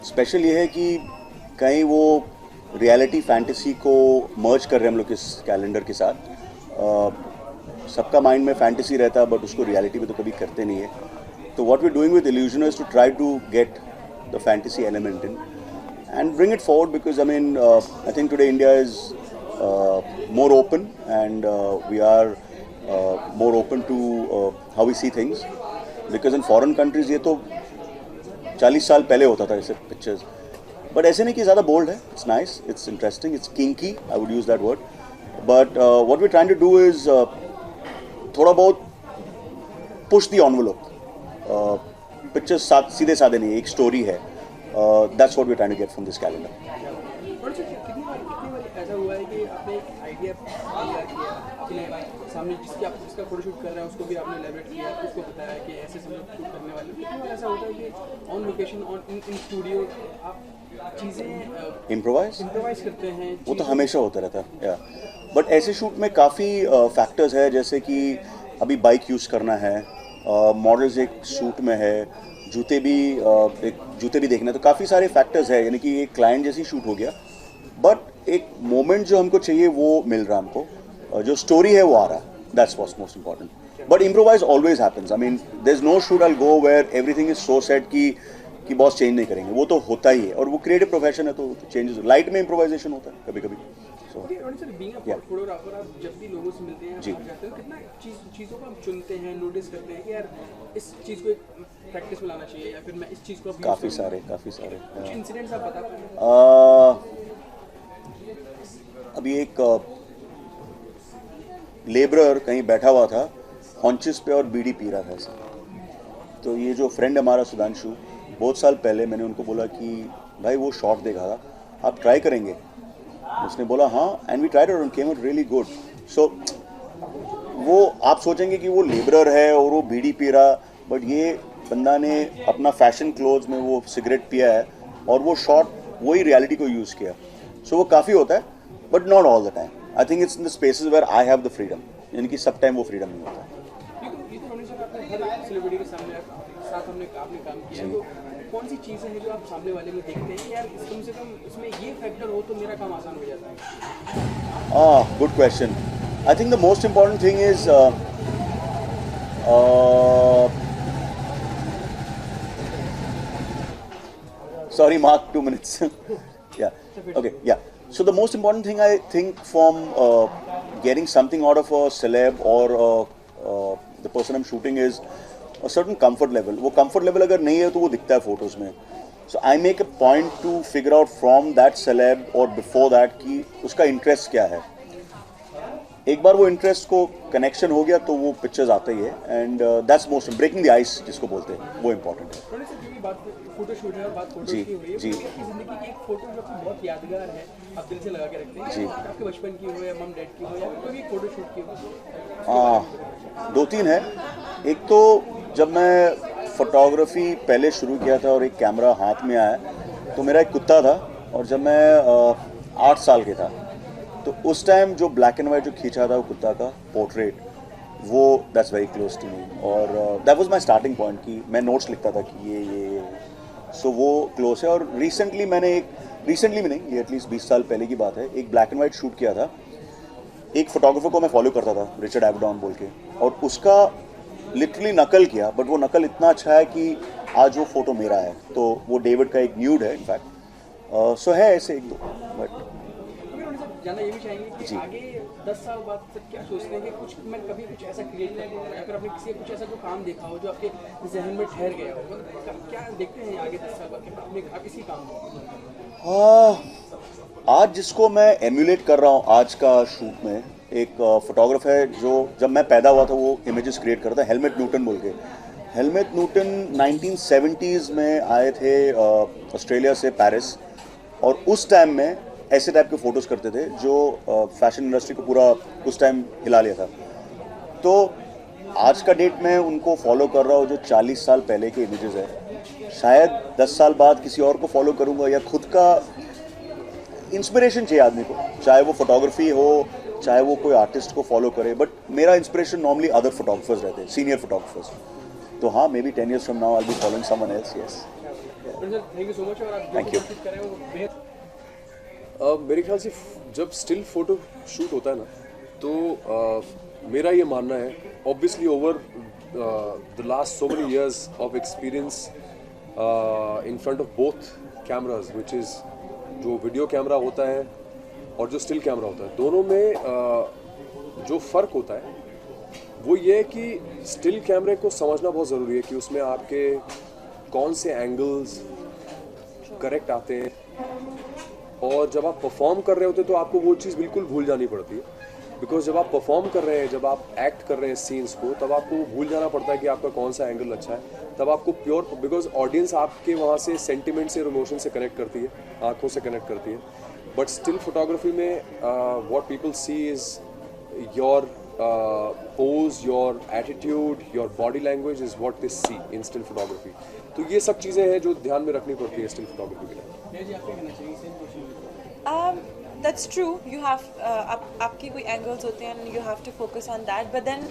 Special ये है कि कहीं वो रियलिटी फैंटेसी को मर्ज कर रहे हैं हम लोग इस कैलेंडर के साथ। सबका माइंड में फैंटेसी रहता है बट उसको रियलिटी में तो कभी करते नहीं है। तो what we doing with illusion is to try to get the fantasy element in and bring it forward because I mean I think today India is more open and we are more open to how we see things because in foreign countries ये तो 40 साल पहले होता था ऐसे pictures, but ऐसे नहीं कि ज़्यादा बोल्ड है. It's nice, it's interesting, it's kinky, I would use that word. But what we trying to do is थोड़ा बहुत पुश द एनवेलप. पिक्चर्स सीधे साधे नहीं, एक स्टोरी है. That's what we're trying to get from this calendar. और sir कितनी बार ऐसा हुआ है कि आपने एक आइडिया तैयार किया, अपने सामने जिसका फोटोशूट कर रहा है उसको भी आपने एलैबोरेट किया, उसको बताया कि ऐसे सब लोग शूट करने वाले. कितनी बार ऐसा होता है कि ऑन लोकेशन इन स्टूडियो आप चीज़ें इम्प्रोवाइज करते हैं? वो तो हमेशा होता रहता है, बट ऐसे शूट में काफ़ी फैक्टर्स है, जैसे कि अभी बाइक यूज़ करना है, मॉडल्स एक सूट में है, जूते भी देखना है, तो काफ़ी सारे फैक्टर्स है. यानी कि एक क्लाइंट जैसी शूट हो गया, बट एक मोमेंट जो हमको चाहिए वो मिल रहा है हमको, जो स्टोरी है वो आ रहा है. That's what's most important. But improvise always happens. I mean there is no shoot I go where everything is so set कि बॉस चेंज नहीं करेंगे. वो तो होता ही है, और वो क्रिएटिव प्रोफेशन है, तो चेंजेस लाइट में इम्प्रोवाइजेशन होता है कभी कभी. फोटोग्राफर, आप जब भी लोगों से मिलते हैं, जाते हैं, कितना चीज़ों को हम चुनते हैं, नोटिस करते हैं कि यार इस चीज़ को प्रैक्टिस में लाना चाहिए, या फिर मैं इस चीज़ को काफ़ी सारे कुछ इंसिडेंट्स आप बता पाएंगे? अभी एक लेबरर कहीं बैठा हुआ था हॉन्चेस पे और बीड़ी पी रहा था ऐसा. तो ये जो फ्रेंड हमारा सुधांशु, बहुत साल पहले मैंने उनको बोला कि भाई वो शॉट देखा था, आप ट्राई करेंगे? उसने बोला हाँ, and we tried it and came out really good. So वो आप सोचेंगे कि वो लेबरर है और वो बीड़ी पी रहा, बट ये बंदा ने अपना फैशन क्लोथ्स में वो सिगरेट पिया है और वो शॉट वही रियलिटी को यूज़ किया. सो वो काफ़ी होता है, but not all the time. I think it's in the spaces where I have the freedom. यानी कि सब टाइम वो फ्रीडम नहीं होता. कौन सी चीज़ें हैं जो आप सामने वाले में देखते हैं यार, कम से कम इसमें ये फैक्टर हो तो मेरा काम आसान हो जाता है? Good question. I think the most important thing is sorry Mark, 2 minutes. Yeah. So the most important thing I think from getting something out of a celeb or the person I'm shooting is a certain comfort level. वो comfort level अगर नहीं है तो वो दिखता है photos में. So I make a point to figure out from that celeb or before that कि उसका interest क्या है. एक बार वो इंटरेस्ट को कनेक्शन हो गया तो वो पिक्चर्स आते ही है. And that's most breaking the ice जिसको बोलते हैं, वो इम्पोर्टेंट है. जी जी जिंदगी की एक फोटो जो बहुत यादगार है, आप दिल से लगा के रखते हैं जी, आपके बचपन की हो या मम डैड की हो या कोई भी फोटो शूट की हो? 2-3 है. एक तो जब मैं फोटोग्राफी पहले शुरू किया था और एक कैमरा हाथ में आया, तो मेरा एक कुत्ता था, और जब मैं 8 साल के था तो उस टाइम जो ब्लैक एंड वाइट जो खींचा था वो कुत्ता का पोर्ट्रेट, वो that's very close to me. और that was my starting point कि मैं नोट्स लिखता था कि ये सो वो क्लोज है. और रिसेंटली में नहीं, ये एटलीस्ट 20 साल पहले की बात है, एक ब्लैक एंड वाइट शूट किया था. एक फोटोग्राफर को मैं फॉलो करता था, रिचर्ड एवडॉन बोल के, और उसका लिटरली नकल किया, बट वो नकल इतना अच्छा है कि आज वो फोटो मेरा है. तो वो डेविड का एक न्यूड है इनफैक्ट. सो है ऐसे 1-2. बट जानना ये भी चाहेंगे कि आगे 10 साल बाद तक क्या सोचते हैं कि मैं कभी कुछ ऐसा क्रिएट कर पाऊँ, या फिर आपने किसी कुछ ऐसा जो काम देखा हो जो आपके जहन में ठहर गया हो, क्या देखते हैं आगे 10 साल बाद अपने आप इसी काम में? आज जिसको मैं एम्यूलेट कर रहा हूँ आज का शूट में, एक फोटोग्राफर है जो जब मैं पैदा हुआ था वो इमेजेस क्रिएट करता है, हेलमेट न्यूटन बोल के. हेलमेट न्यूटन 1970s में आए थे ऑस्ट्रेलिया से, पेरिस, और उस टाइम में ऐसे टाइप के फ़ोटोज़ करते थे जो फैशन इंडस्ट्री को पूरा उस टाइम हिला लिया था. तो आज का डेट में उनको फॉलो कर रहा हूँ जो 40 साल पहले के इमेजेस है. शायद 10 साल बाद किसी और को फॉलो करूँगा, या खुद का इंस्पिरेशन चाहिए आदमी को, चाहे वो फोटोग्राफी हो, चाहे वो कोई आर्टिस्ट को फॉलो करे. बट मेरा इंस्पिरेशन नॉर्मली अदर फोटोग्राफर्स रहते हैं, सीनियर फोटोग्राफर्स. तो हाँ, may be 10 years from now I'll be following someone else. Yes. Sir thank you so much और आप जो Thank you. कोशिश कर रहे हैं वो बेहद मेरे ख्याल से जब स्टिल फोटो शूट होता है ना तो मेरा ये मानना है obviously over the last so many years of experience in front of both cameras which is जो वीडियो कैमरा होता है और जो स्टिल कैमरा होता है, दोनों में जो फ़र्क होता है वो ये है कि स्टिल कैमरे को समझना बहुत ज़रूरी है कि उसमें आपके कौन से एंगल्स करेक्ट आते हैं, और जब आप परफॉर्म कर रहे होते हैं तो आपको वो चीज़ बिल्कुल भूल जानी पड़ती है। बिकॉज जब आप परफॉर्म कर रहे हैं, जब आप एक्ट कर रहे हैं सीन्स को, तब आपको भूल जाना पड़ता है कि आपका कौन सा एंगल अच्छा है। तब आपको प्योर, बिकॉज ऑडियंस आपके वहाँ से सेंटिमेंट से और इमोशन से कनेक्ट करती है, आंखों से कनेक्ट करती है। बट स्टिल फोटोग्राफी में what people see is your pose, your attitude, your body language is what they see in still photography. तो ये सब चीज़ें हैं जो ध्यान में रखनी पड़ती है स्टिल फोटोग्राफी के लिए। मैं जी आपको कहना चाहिए same question That's true. You have आपकी कोई angles होते हैं and you have to focus on that. But then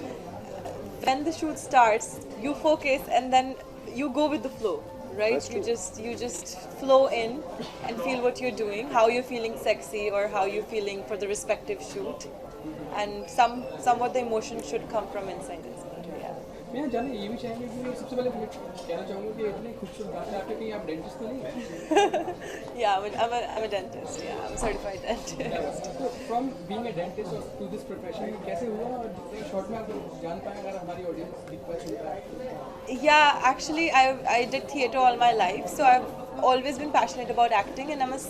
when the shoot starts, you focus and then you go with the flow, right? That's true. You just flow in and feel what you're doing, how you're feeling sexy or how you're feeling for the respective shoot, and somewhat the emotion should come from inside. Yeah. मैं जाने ये भी चाहेंगे कि सबसे पहले मैं कहना चाहूँगा कि इतने खूबसूरत दांत हैं आपके, कहीं आप डेंटिस्ट तो नहीं हैं? Yeah, I'm a dentist. Yeah, I'm a certified dentist. तो from being a dentist to this profession कैसे हुआ और जितने शॉर्ट में आप जान पाए अगर हमारी ऑडियंस दिख पाए सुन पाए? Yeah, actually, I did theatre all my life, so I've always been passionate about acting, and I'm a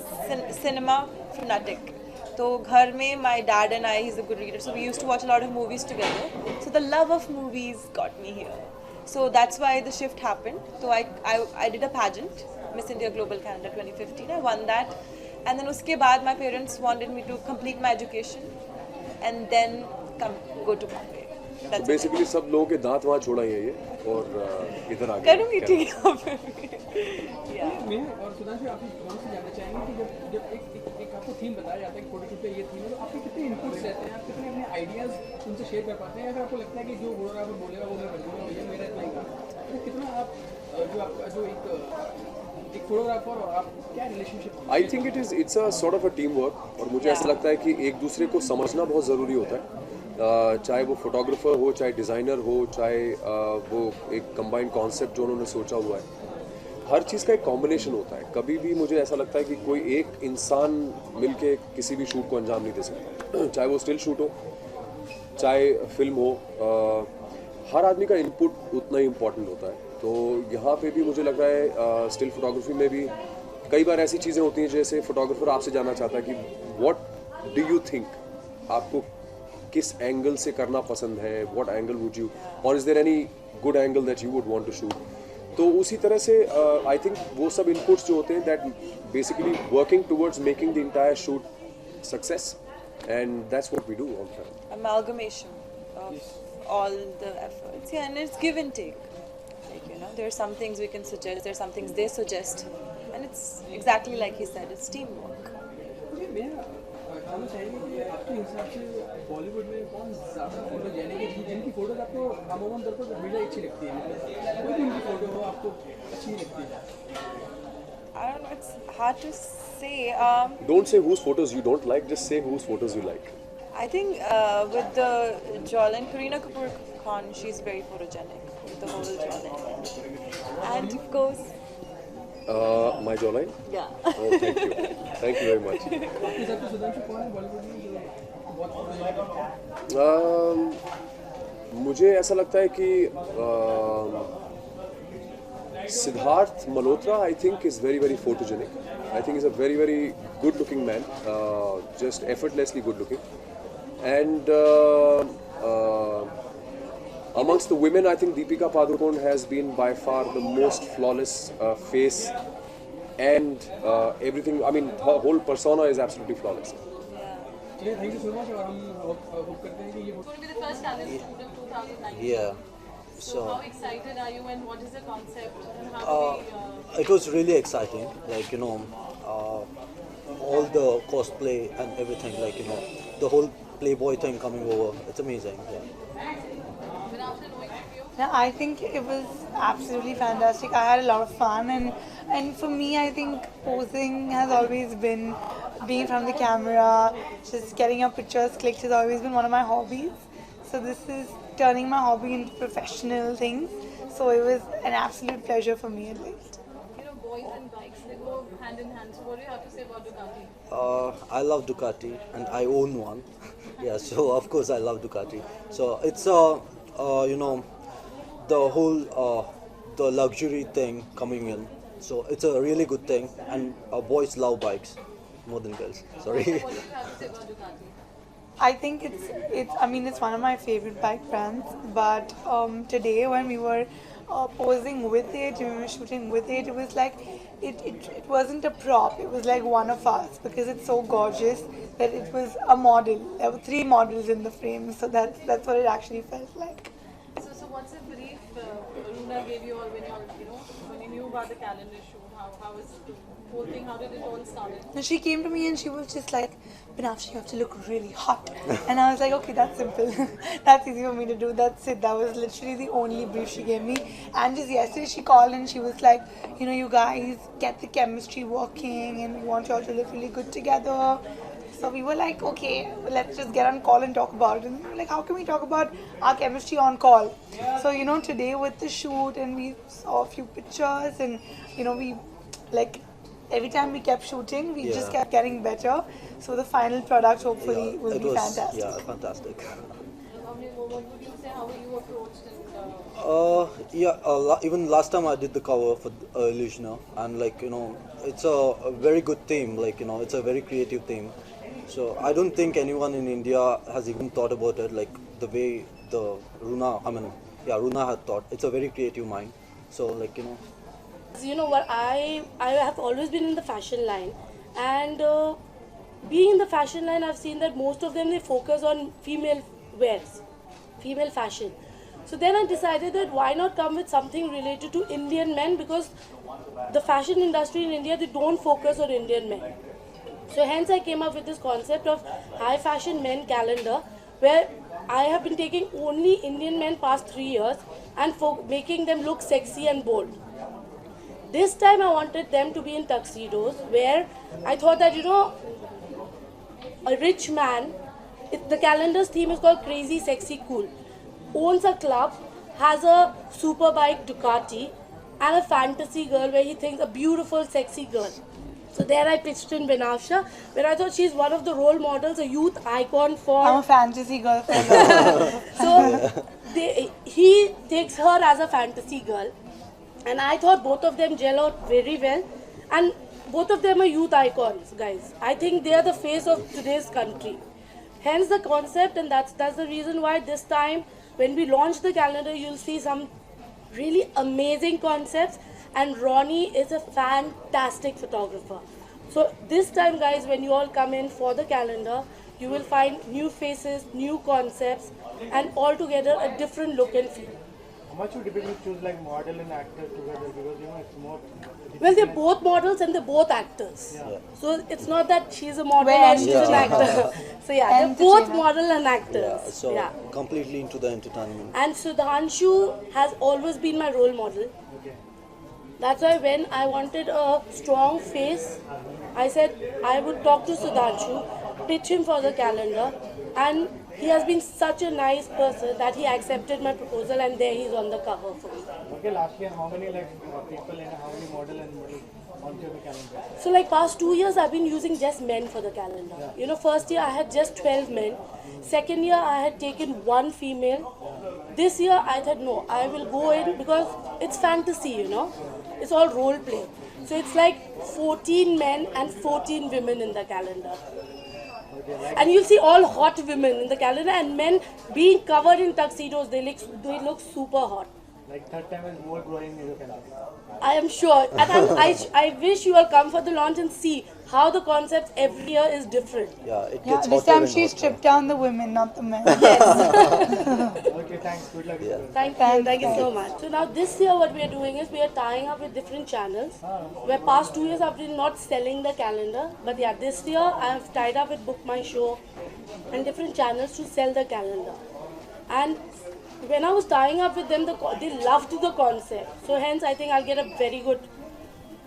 cinema fanatic. So घर में my dad and I, he's a good reader, so we used to watch a lot of movies together. So the love of movies got me here. So that's why the shift happened. So I did a pageant, Miss India Global Canada 2015. I won that, and then उसके बाद my parents wanted me to complete my education, and then go to Bombay. That's it. Basically सब लोगों के दांत वहाँ छोड़ा ही है ये, और इधर आ गए। करूँगी ठीक है। Yeah. मैं और सुधांशु आपसे दोनों से जानना चाहेंगे कि जब एक आपको थीम बताया जाता है कि फोटोशूट पे ये थीम है, तो आपके कितने इनपुट्स रहते हैं, आप कितने अपने आइडियाज़ उनसे शेयर कर पाते हैं? अगर आपको लगता है कि जो फोटोग्राफर बोलेगा वो मैं कर दूँगा, भैया मेरा इतना ही काम, तो कितना आप जो आपका जो एक फोटोग्राफर और आप क्या relationship? I think it's a sort of a team work, और मुझे ऐसा लगता है कि एक दूसरे को समझना बहुत ज़रूरी होता है। चाहे वो फोटोग्राफर हो, चाहे डिज़ाइनर हो, चाहे वो एक कंबाइंड कॉन्सेप्ट जो उन्होंने सोचा हुआ है, हर चीज़ का एक कॉम्बिनेशन होता है। कभी भी मुझे ऐसा लगता है कि कोई एक इंसान मिलके किसी भी शूट को अंजाम नहीं दे सकता, चाहे वो स्टिल शूट हो, चाहे फिल्म हो। हर आदमी का इनपुट उतना ही इम्पोर्टेंट होता है। तो यहाँ पे भी मुझे लग रहा है स्टिल फोटोग्राफी में भी कई बार ऐसी चीज़ें होती हैं जैसे फोटोग्राफर आपसे जानना चाहता है कि व्हाट डू यू थिंक, आपको किस एंगल से करना पसंद है, व्हाट एंगल वुड यू, और is there any good angle that you would want to shoot. तो उसी तरह से आई थिंक वो सब इनपुट्स जो होते हैं that basically working towards making the entire shoot success, and that's what we do all the time. Amalgamation of all the efforts. Yeah, and it's give and take. Like, there are some things we can suggest, there are some things they suggest, and it's exactly like he said, it's teamwork. मुझे मैं जानना चाहेंगे कि आपके हिसाब से बॉलीवुड में कौन ज़्यादा फोटो जेनिक है जिनकी फोटोज आपको अमूमन तौर पर हमेशा अच्छी लगती है, मतलब कोई भी उनकी फोटो हो आपको अच्छी नहीं लगती है? I don't know, it's hard to say. Don't say whose photos you don't like, just say whose photos you like. I think with the jawline, Kareena Kapoor Khan, she's very photogenic with the whole jawline. And of course, My jawline? yeah. Oh, thank you. Thank you very much. आपके हिसाब से सुधांशु कौन है बॉलीवुड में जो बहुत photogenic लगता है? मुझे ऐसा लगता है कि Siddharth Malhotra I think is very very photogenic. I think is a very very good looking man, just effortlessly good looking. And amongst the women, I think Deepika Padukone has been by far the most flawless face and everything. I mean, her whole persona is absolutely flawless. चलिए thank you so much, और हम hope करते हैं कि ये Going to be the first talent shoot of 2019. Yeah. So how excited are you, and what is the concept, and how do we? It was really exciting. Like, all the cosplay and everything, like, the whole Playboy thing coming over. It's amazing. Yeah. But after knowing of you, Yeah, I think it was absolutely fantastic. I had a lot of fun, and for me, I think posing has always been being in front of the camera, just getting your pictures clicked has always been one of my hobbies. So this is turning my hobby into professional things. So it was an absolute pleasure for me at least. You know, boys and bikes, they go hand in hand. So what do you have to say about Ducati? I love Ducati and I own one. Yeah, so of course I love Ducati. So it's you know, the whole the luxury thing coming in. So it's a really good thing, and boys love bikes more than girls. Sorry. What do you have to say about Ducati? I think it's I mean it's one of my favorite bike brands. But today when we were posing with it, we were shooting with it, it was like it wasn't a prop. It was like one of us because it's so gorgeous that it was a model. There were 3 models in the frame, so that's what it actually felt like. So what's a brief Runa gave you all when when you knew about the calendar shoot? How was the whole thing? How did it all start? And she came to me and she was just like, Binafshi, you have to look really hot. And I was like, okay, that's simple. That's easy for me to do. That's it. That was literally the only brief she gave me. And just yesterday she called and she was like, you guys get the chemistry working and we want you all to look really good together. So we were like, okay, let's just get on call and talk about it. And we were like, how can we talk about our chemistry on call? So, today with the shoot and we saw a few pictures and, we like every time we kept shooting, we just kept getting better. So the final product hopefully will it be was fantastic. yeah fantastic. What would you say? How were you approached? Even last time I did the cover for Illusioner, and it's a very good theme. It's a very creative theme. So I don't think anyone in India has even thought about it like the way the Runa. Runa had thought. It's a very creative mind. So You know what, I have always been in the fashion line, and being in the fashion line, I've seen that most of them, they focus on female wears, female fashion. So then I decided that why not come with something related to Indian men, because the fashion industry in India, they don't focus on Indian men. So hence I came up with this concept of high fashion men calendar, where I have been taking only Indian men past 3 years and making them look sexy and bold. This time I wanted them to be in tuxedos, where I thought that, a rich man, the calendar's theme is called Crazy, Sexy, Cool, owns a club, has a super bike Ducati, and a fantasy girl where he thinks a beautiful, sexy girl. So there I pitched in Binafsha, where I thought she's one of the role models, a youth icon for... I'm a fantasy girl for her. So he takes her as a fantasy girl. And I thought both of them gel out very well, and both of them are youth icons, guys. I think they are the face of today's country. Hence the concept, and that's the reason why this time when we launch the calendar, you'll see some really amazing concepts, and Ronnie is a fantastic photographer. So this time, guys, when you all come in for the calendar, you will find new faces, new concepts, and altogether a different look and feel. How much you typically choose like model and actor together, because it's more... Well, they're both models and they're both actors. Yeah. So it's not that she's a model Well, or she's an actor. So yeah, they're both model and actors. So completely into the entertainment. And Sudhanshu has always been my role model. That's why when I wanted a strong face, I said I would talk to Sudhanshu, pitch him for the calendar, and he has been such a nice person that he accepted my proposal, and there he's on the cover for me. Okay, last year how many people and how many model and model on the calendar? So past 2 years I've been using just men for the calendar. Yeah. First year I had just 12 men. Second year I had taken 1 female. This year I thought no, I will go in because it's fantasy, It's all role play. So it's like 14 men and 14 women in the calendar. And you'll see all hot women in the calendar, and men being covered in tuxedos, they look super hot. Like third time is more growing in the calendar. I am sure. And I wish you all come for the launch and see how the concept every year is different. Yeah, it gets this hotter time and she hotter. stripped down the women, not the men. Okay, thanks. Good luck. Yeah. Thank you so much. So now this year what we are doing is we are tying up with different channels. Where past 2 years I've been not selling the calendar. But yeah, this year I have tied up with Book My Show and different channels to sell the calendar. And when I was tying up with them, they loved the concept. So hence, I think I'll get a very good.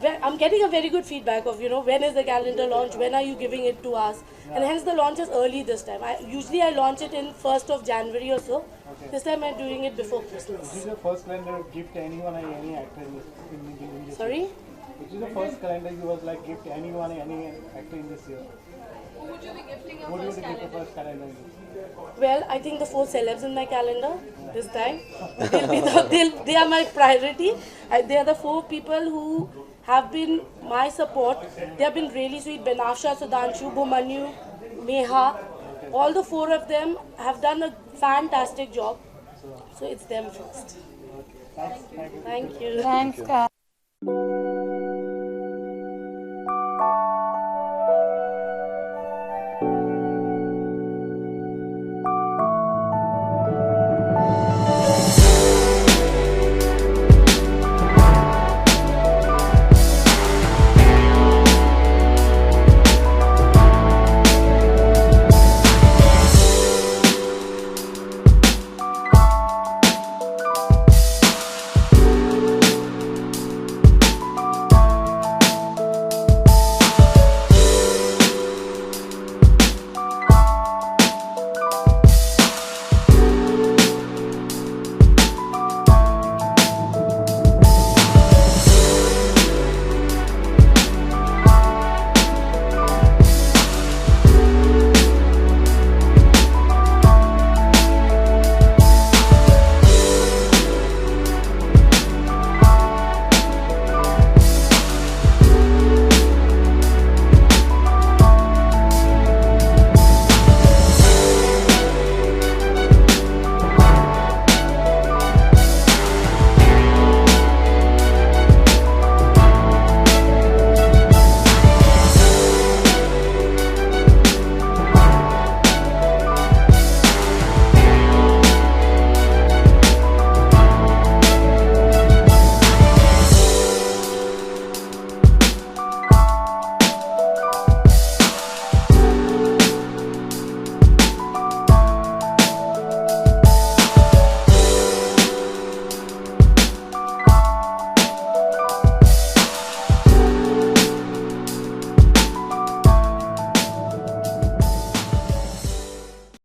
I'm getting a very good feedback of when is the calendar launch, when are you giving it to us, and hence the launch is early this time. Usually I launch it in 1st of January or so. This time I'm doing it before Christmas. Which is the first calendar gift anyone or any actor in this Sorry? year? Which is the first calendar you was like gift anyone or any actor in this year? Who would you be gifting your Who do you first give the calendar? first calendar in this year? Well, I think the 4 celebs in my calendar this time. They are my priority. They are the 4 people who have been my support. They have been really sweet. Benafsha, Sudhanshu, Bhumanyu, Meha. All the 4 of them have done a fantastic job. So it's them first. Thanks. Thank you. Thank you. Thanks, guys.